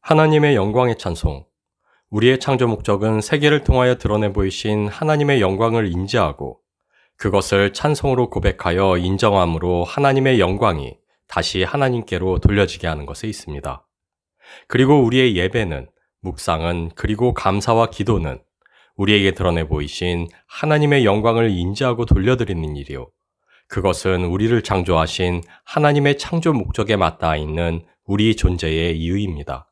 하나님의 영광의 찬송. 우리의 창조 목적은 세계를 통하여 드러내 보이신 하나님의 영광을 인지하고 그것을 찬송으로 고백하여 인정함으로 하나님의 영광이 다시 하나님께로 돌려지게 하는 것에 있습니다. 그리고 우리의 예배는, 묵상은, 그리고 감사와 기도는 우리에게 드러내 보이신 하나님의 영광을 인지하고 돌려드리는 일이요. 그것은 우리를 창조하신 하나님의 창조 목적에 맞닿아 있는 우리 존재의 이유입니다.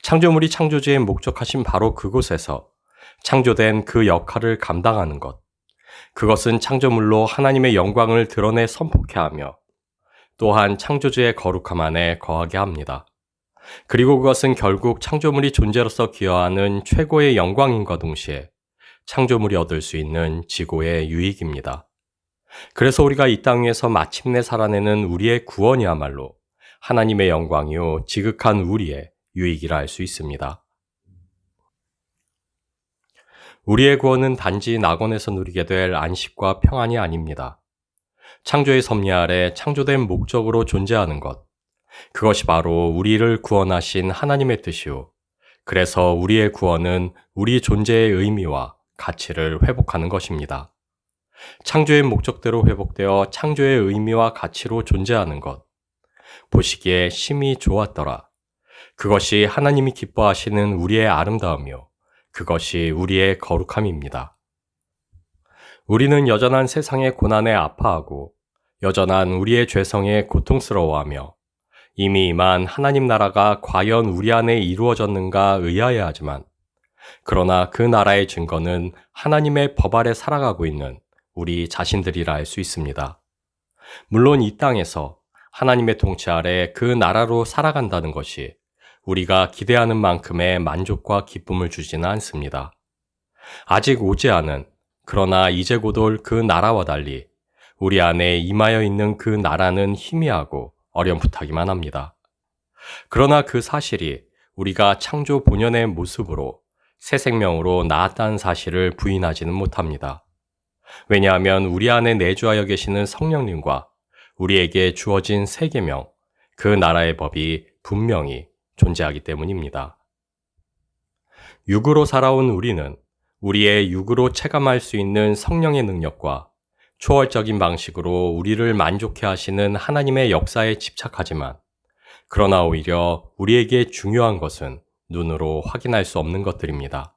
창조물이 창조주의 목적하신 바로 그곳에서 창조된 그 역할을 감당하는 것. 그것은 창조물로 하나님의 영광을 드러내 선포케 하며 또한 창조주의 거룩함 안에 거하게 합니다. 그리고 그것은 결국 창조물이 존재로서 기여하는 최고의 영광임과 동시에 창조물이 얻을 수 있는 지고의 유익입니다. 그래서 우리가 이 땅 위에서 마침내 살아내는 우리의 구원이야말로 하나님의 영광이요 지극한 우리의 유익이라 할 수 있습니다. 우리의 구원은 단지 낙원에서 누리게 될 안식과 평안이 아닙니다. 창조의 섭리 아래 창조된 목적으로 존재하는 것. 그것이 바로 우리를 구원하신 하나님의 뜻이요. 그래서 우리의 구원은 우리 존재의 의미와 가치를 회복하는 것입니다. 창조의 목적대로 회복되어 창조의 의미와 가치로 존재하는 것. 보시기에 심히 좋았더라. 그것이 하나님이 기뻐하시는 우리의 아름다움이요. 그것이 우리의 거룩함입니다. 우리는 여전한 세상의 고난에 아파하고 여전한 우리의 죄성에 고통스러워하며 이미 임한 하나님 나라가 과연 우리 안에 이루어졌는가 의아해하지만 그러나 그 나라의 증거는 하나님의 법 아래 살아가고 있는 우리 자신들이라 할 수 있습니다. 물론 이 땅에서 하나님의 통치 아래 그 나라로 살아간다는 것이 우리가 기대하는 만큼의 만족과 기쁨을 주지는 않습니다. 아직 오지 않은, 그러나 이제 곧 올 그 나라와 달리 우리 안에 임하여 있는 그 나라는 희미하고 어렴풋하기만 합니다. 그러나 그 사실이 우리가 창조 본연의 모습으로 새 생명으로 나았다는 사실을 부인하지는 못합니다. 왜냐하면 우리 안에 내주하여 계시는 성령님과 우리에게 주어진 새 계명, 그 나라의 법이 분명히 존재하기 때문입니다. 육으로 살아온 우리는 우리의 육으로 체감할 수 있는 성령의 능력과 초월적인 방식으로 우리를 만족해 하시는 하나님의 역사에 집착하지만 그러나 오히려 우리에게 중요한 것은 눈으로 확인할 수 없는 것들입니다.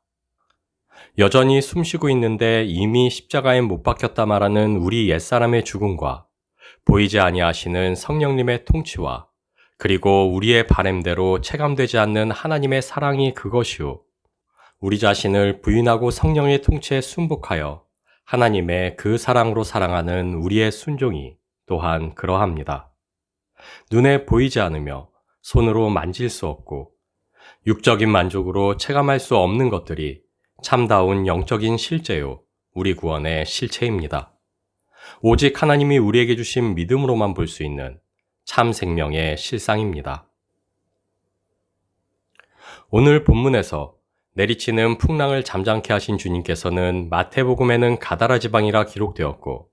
여전히 숨쉬고 있는데 이미 십자가에 못 박혔다 말하는 우리 옛사람의 죽음과 보이지 아니하시는 성령님의 통치와 그리고 우리의 바램대로 체감되지 않는 하나님의 사랑이 그것이요. 우리 자신을 부인하고 성령의 통치에 순복하여 하나님의 그 사랑으로 사랑하는 우리의 순종이 또한 그러합니다. 눈에 보이지 않으며 손으로 만질 수 없고 육적인 만족으로 체감할 수 없는 것들이 참다운 영적인 실제요. 우리 구원의 실체입니다. 오직 하나님이 우리에게 주신 믿음으로만 볼 수 있는 참 생명의 실상입니다. 오늘 본문에서 내리치는 풍랑을 잠잠케 하신 주님께서는 마태복음에는 가다라 지방이라 기록되었고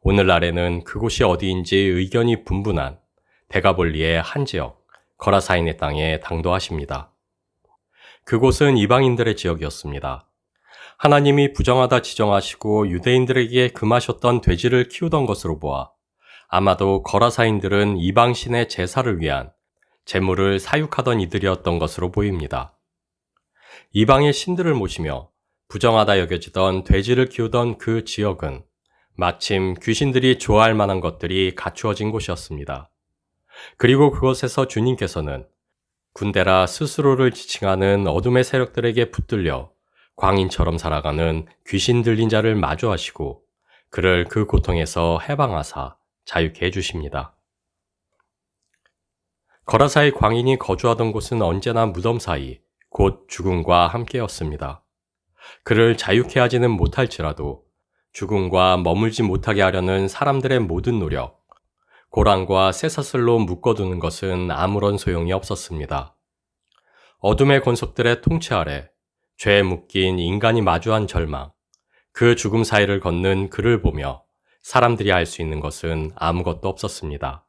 오늘날에는 그곳이 어디인지 의견이 분분한 데가볼리의 한 지역 거라사인의 땅에 당도하십니다. 그곳은 이방인들의 지역이었습니다. 하나님이 부정하다 지정하시고 유대인들에게 금하셨던 돼지를 키우던 것으로 보아 아마도 거라사인들은 이방신의 제사를 위한 제물을 사육하던 이들이었던 것으로 보입니다. 이방의 신들을 모시며 부정하다 여겨지던 돼지를 키우던 그 지역은 마침 귀신들이 좋아할 만한 것들이 갖추어진 곳이었습니다. 그리고 그곳에서 주님께서는 군대라 스스로를 지칭하는 어둠의 세력들에게 붙들려 광인처럼 살아가는 귀신 들린 자를 마주하시고 그를 그 고통에서 해방하사 자유케 해주십니다. 거라사의 광인이 거주하던 곳은 언제나 무덤 사이 곧 죽음과 함께였습니다. 그를 자유케 하지는 못할지라도 죽음과 머물지 못하게 하려는 사람들의 모든 노력, 고랑과 쇠사슬로 묶어두는 것은 아무런 소용이 없었습니다. 어둠의 권속들의 통치 아래 죄에 묶인 인간이 마주한 절망, 그 죽음 사이를 걷는 그를 보며 사람들이 할 수 있는 것은 아무것도 없었습니다.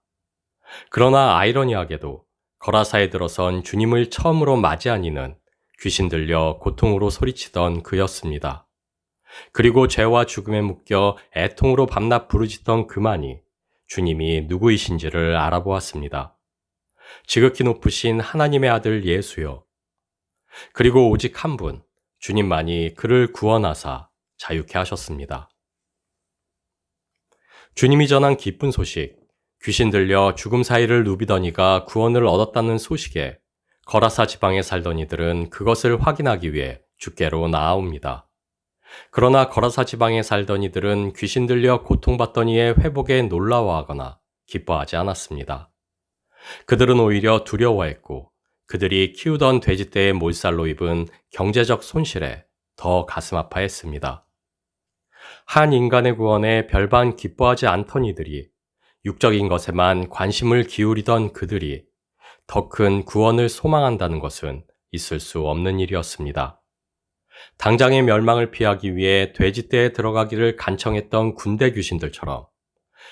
그러나 아이러니하게도 거라사에 들어선 주님을 처음으로 맞이한 이는 귀신 들려 고통으로 소리치던 그였습니다. 그리고 죄와 죽음에 묶여 애통으로 밤낮 부르짖던 그만이 주님이 누구이신지를 알아보았습니다. 지극히 높으신 하나님의 아들 예수요. 그리고 오직 한 분, 주님만이 그를 구원하사 자유케 하셨습니다. 주님이 전한 기쁜 소식, 귀신 들려 죽음 사이를 누비던 이가 구원을 얻었다는 소식에 거라사 지방에 살던 이들은 그것을 확인하기 위해 주께로 나아옵니다. 그러나 거라사 지방에 살던 이들은 귀신 들려 고통받던 이의 회복에 놀라워하거나 기뻐하지 않았습니다. 그들은 오히려 두려워했고 그들이 키우던 돼지떼의 몰살로 입은 경제적 손실에 더 가슴 아파했습니다. 한 인간의 구원에 별반 기뻐하지 않던 이들이 육적인 것에만 관심을 기울이던 그들이 더 큰 구원을 소망한다는 것은 있을 수 없는 일이었습니다. 당장의 멸망을 피하기 위해 돼지떼에 들어가기를 간청했던 군대 귀신들처럼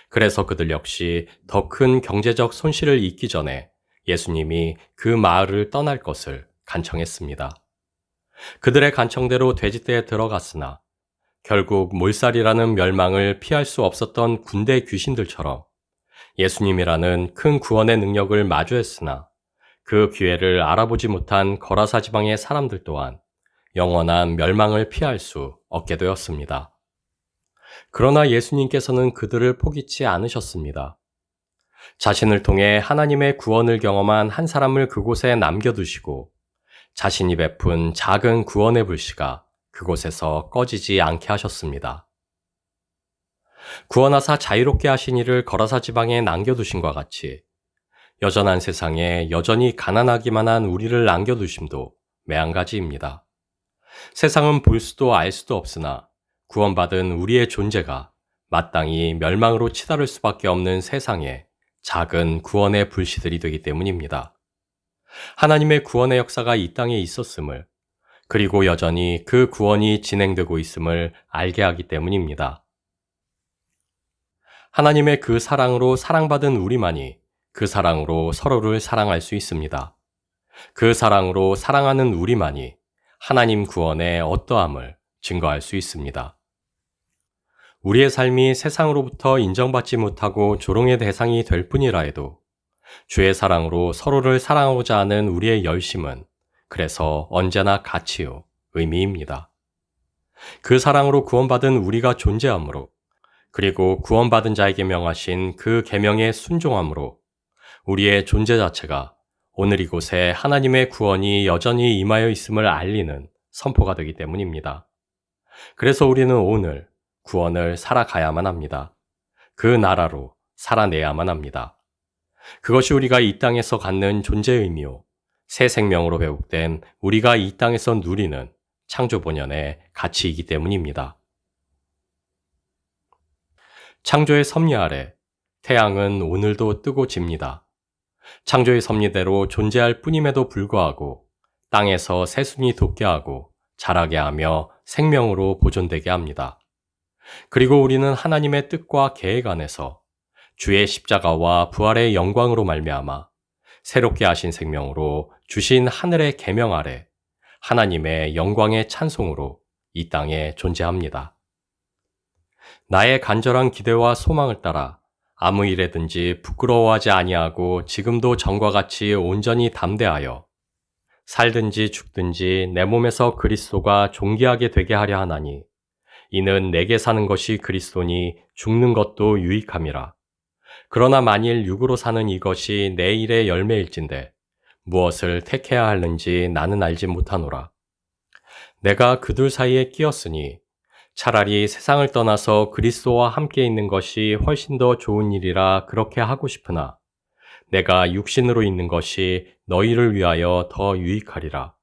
그래서 그들 역시 더 큰 경제적 손실을 입기 전에 예수님이 그 마을을 떠날 것을 간청했습니다. 그들의 간청대로 돼지떼에 들어갔으나 결국 몰살이라는 멸망을 피할 수 없었던 군대 귀신들처럼 예수님이라는 큰 구원의 능력을 마주했으나 그 기회를 알아보지 못한 거라사 지방의 사람들 또한 영원한 멸망을 피할 수 없게 되었습니다. 그러나 예수님께서는 그들을 포기치 않으셨습니다. 자신을 통해 하나님의 구원을 경험한 한 사람을 그곳에 남겨두시고 자신이 베푼 작은 구원의 불씨가 그곳에서 꺼지지 않게 하셨습니다. 구원하사 자유롭게 하신 이를 거라사 지방에 남겨두신과 같이 여전한 세상에 여전히 가난하기만 한 우리를 남겨두심도 매한가지입니다. 세상은 볼 수도 알 수도 없으나 구원받은 우리의 존재가 마땅히 멸망으로 치달을 수밖에 없는 세상에 작은 구원의 불씨들이 되기 때문입니다. 하나님의 구원의 역사가 이 땅에 있었음을, 그리고 여전히 그 구원이 진행되고 있음을 알게 하기 때문입니다. 하나님의 그 사랑으로 사랑받은 우리만이 그 사랑으로 서로를 사랑할 수 있습니다. 그 사랑으로 사랑하는 우리만이 하나님 구원의 어떠함을 증거할 수 있습니다. 우리의 삶이 세상으로부터 인정받지 못하고 조롱의 대상이 될 뿐이라 해도 주의 사랑으로 서로를 사랑하고자 하는 우리의 열심은 그래서 언제나 가치요, 의미입니다. 그 사랑으로 구원받은 우리가 존재함으로, 그리고 구원받은 자에게 명하신 그 계명에 순종함으로 우리의 존재 자체가 오늘 이곳에 하나님의 구원이 여전히 임하여 있음을 알리는 선포가 되기 때문입니다. 그래서 우리는 오늘 구원을 살아가야만 합니다. 그 나라로 살아내야만 합니다. 그것이 우리가 이 땅에서 갖는 존재의 의미요, 새 생명으로 회복된 우리가 이 땅에서 누리는 창조 본연의 가치이기 때문입니다. 창조의 섭리 아래 태양은 오늘도 뜨고 집니다. 창조의 섭리대로 존재할 뿐임에도 불구하고 땅에서 새순이 돋게 하고 자라게 하며 생명으로 보존되게 합니다. 그리고 우리는 하나님의 뜻과 계획 안에서 주의 십자가와 부활의 영광으로 말미암아 새롭게 하신 생명으로 주신 하늘의 계명 아래 하나님의 영광의 찬송으로 이 땅에 존재합니다. 나의 간절한 기대와 소망을 따라 아무 일에든지 부끄러워하지 아니하고 지금도 전과 같이 온전히 담대하여 살든지 죽든지 내 몸에서 그리스도가 존귀하게 되게 하려 하나니 이는 내게 사는 것이 그리스도니 죽는 것도 유익함이라. 그러나 만일 육으로 사는 이것이 내 일의 열매일진데 무엇을 택해야 하는지 나는 알지 못하노라. 내가 그둘 사이에 끼었으니 차라리 세상을 떠나서 그리스도와 함께 있는 것이 훨씬 더 좋은 일이라 그렇게 하고 싶으나 내가 육신으로 있는 것이 너희를 위하여 더 유익하리라.